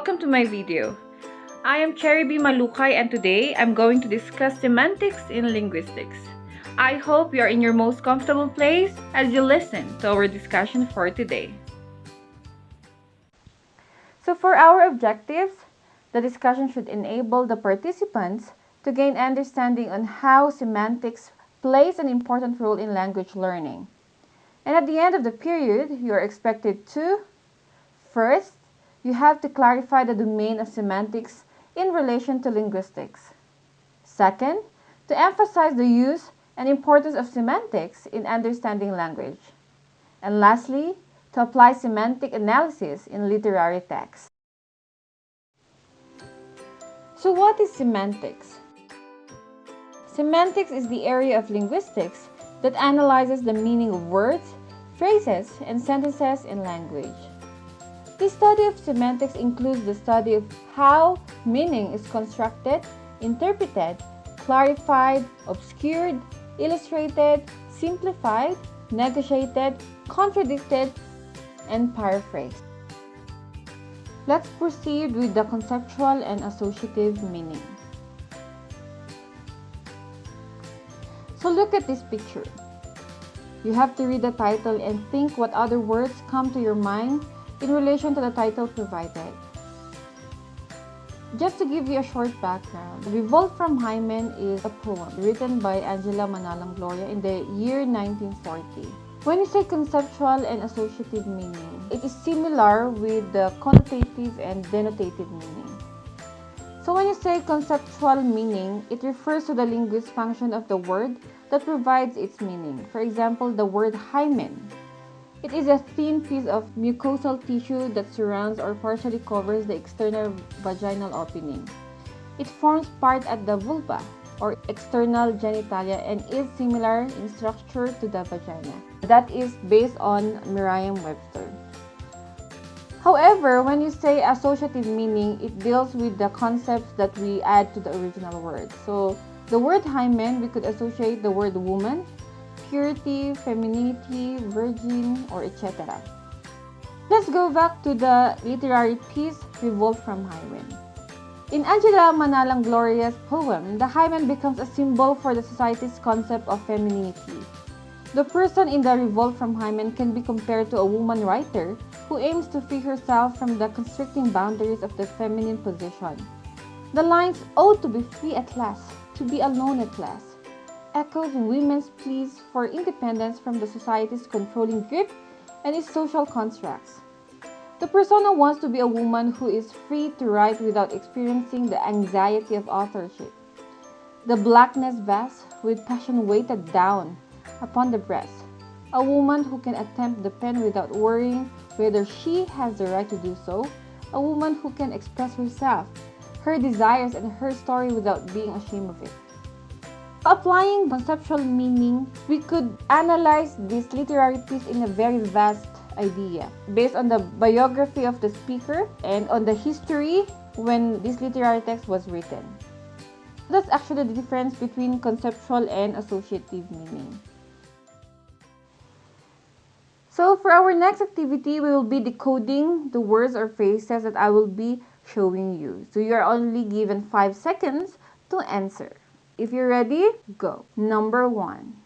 welcome to my video. I am Cherry B. Malukay and today I'm going to discuss semantics in linguistics. I hope you are in your most comfortable place as you listen to our discussion for today. So for our objectives, the discussion should enable the participants to gain understanding on how semantics plays an important role in language learning. And at the end of the period, you are expected to: first, you have to clarify the domain of semantics in relation to linguistics. Second, to emphasize the use and importance of semantics in understanding language. And lastly, to apply semantic analysis in literary texts. So what is semantics? Semantics is the area of linguistics that analyzes the meaning of words, phrases, and sentences in language. The study of semantics includes the study of how meaning is constructed, interpreted, clarified, obscured, illustrated, simplified, negotiated, contradicted, and paraphrased. Let's proceed with the conceptual and associative meaning. So look at this picture. You have to read the title and think what other words come to your mind in relation to the title provided. Just to give you a short background, Revolt from Hymen is a poem written by Angela Manalang Gloria in the year 1940. When you say conceptual and associative meaning, it is similar with the connotative and denotative meaning. So when you say conceptual meaning, it refers to the linguistic function of the word that provides its meaning. For example, the word hymen. It is a thin piece of mucosal tissue that surrounds or partially covers the external vaginal opening. It forms part at the vulva or external genitalia and is similar in structure to the vagina. That is based on Merriam-Webster. However, when you say associative meaning, it deals with the concepts that we add to the original word. So, the word hymen, we could associate the word woman, purity, femininity, virgin, or etc. Let's go back to the literary piece, Revolt from Hymen. In Angela Manalang Gloria's poem, the hymen becomes a symbol for the society's concept of femininity. The person in the Revolt from Hymen can be compared to a woman writer who aims to free herself from the constricting boundaries of the feminine position. The lines, "Oh, to be free at last, to be alone at last," echoes women's pleas for independence from the society's controlling grip and its social constructs. The persona wants to be a woman who is free to write without experiencing the anxiety of authorship. The blackness vast, with passion weighted down upon the breast. A woman who can attempt the pen without worrying whether she has the right to do so. A woman who can express herself, her desires, and her story without being ashamed of it. Applying conceptual meaning, we could analyze this literary piece in a very vast idea based on the biography of the speaker and on the history when this literary text was written. That's actually the difference between conceptual and associative meaning. So for our next activity, we will be decoding the words or phrases that I will be showing you. So you are only given 5 seconds to answer. If you're ready, go. Number 1.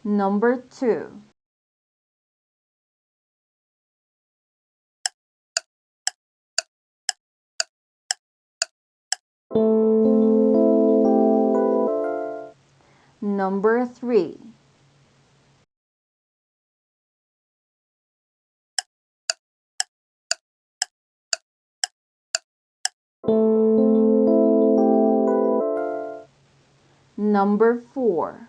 Number 2. Number 3. Number 4.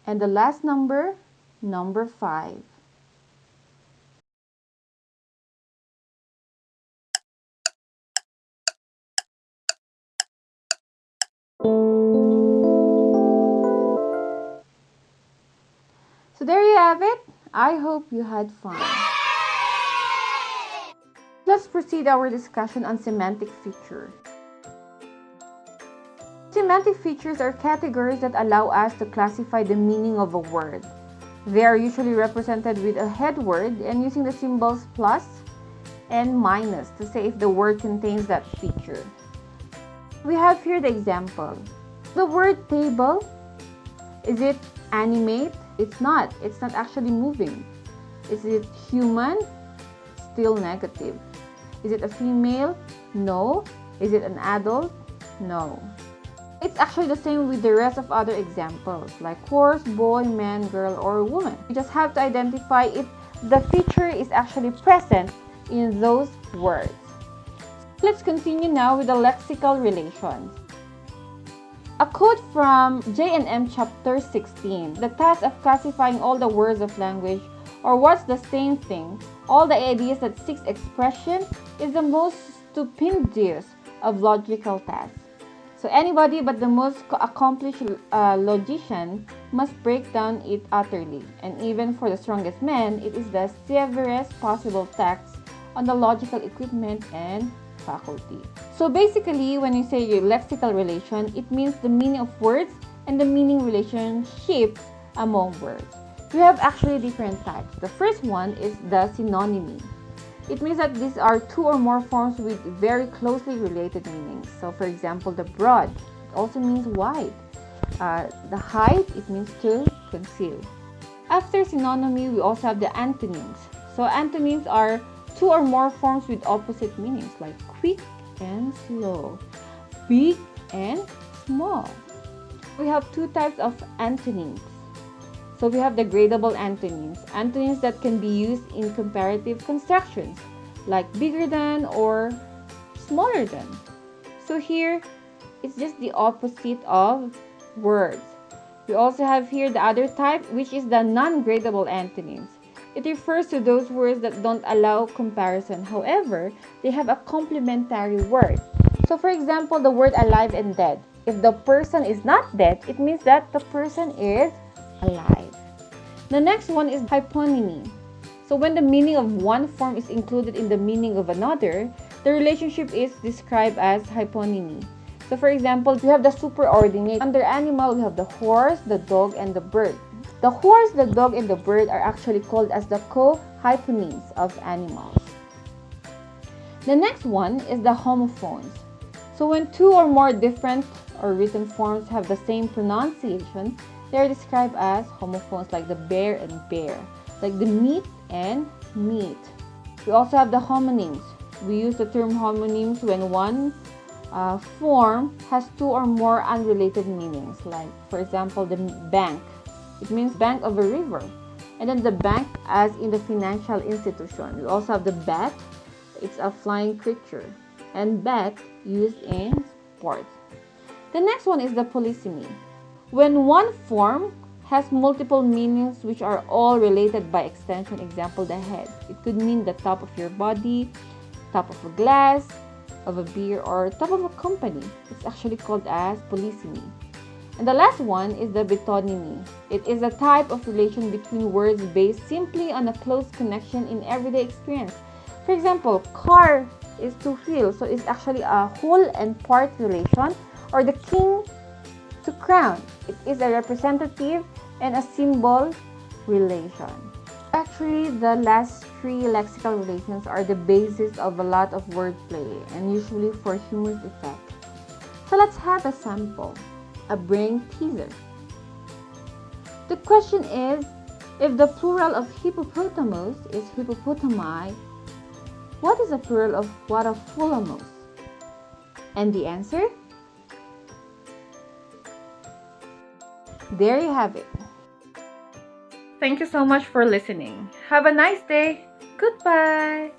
And the last number, number 5. So there you have it. I hope you had fun. Let's proceed our discussion on semantic features. Semantic features are categories that allow us to classify the meaning of a word. They are usually represented with a head word and using the symbols plus and minus to say if the word contains that feature. We have here the example. The word table, is it animate? It's not. It's not actually moving. Is it human? Still negative. Is it a female? No. Is it an adult? No. It's actually the same with the rest of other examples like horse, boy, man, girl, or woman. You just have to identify if the feature is actually present in those words. Let's continue now with the lexical relations. A quote from J&M chapter 16. The task of classifying all the words of language, or what's the same thing, all the ideas that seeks expression, is the most stupendous of logical tasks. So anybody but the most accomplished logician must break down it utterly. And even for the strongest man, it is the severest possible tax on the logical equipment and faculty. So basically, when you say your lexical relation, it means the meaning of words and the meaning relationships among words. We have actually different types. The first one is the synonymy. It means that these are two or more forms with very closely related meanings. So for example, the broad, it also means wide. The height, it means to conceal. After synonymy, we also have the antonyms. So antonyms are two or more forms with opposite meanings like quick and slow, big and small. We have two types of antonyms. So we have the gradable antonyms. Antonyms that can be used in comparative constructions like bigger than or smaller than. So here, it's just the opposite of words. We also have here the other type, which is the non-gradable antonyms. It refers to those words that don't allow comparison. However, they have a complementary word. So for example, the word alive and dead. If the person is not dead, it means that the person is alive. The next one is hyponymy. So when the meaning of one form is included in the meaning of another, the relationship is described as hyponymy. So for example, we have the superordinate. Under animal, we have the horse, the dog, and the bird. The horse, the dog, and the bird are actually called as the co-hyponyms of animals. The next one is the homophones. So when two or more different or written forms have the same pronunciation, they are described as homophones, like the bear and bear, like the meat and meat. We also have the homonyms. We use the term homonyms when one form has two or more unrelated meanings, like for example the bank. It means bank of a river. And then the bank as in the financial institution. We also have the bat. It's a flying creature. And bat used in sports. The next one is the polysemy. When one form has multiple meanings which are all related by extension, example, the head. It could mean the top of your body, top of a glass, of a beer, or top of a company. It's actually called as polysemy. And the last one is the betonymy. It is a type of relation between words based simply on a close connection in everyday experience. For example, car is to wheel, so it's actually a whole and part relation, or the king to crown. It is a representative and a symbol relation. Actually, the last three lexical relations are the basis of a lot of wordplay and usually for humorous effect. So let's have a sample, a brain teaser. The question is, if the plural of hippopotamus is hippopotami, what is the plural of watafullamus? And the answer? There you have it. Thank you so much for listening. Have a nice day. Goodbye.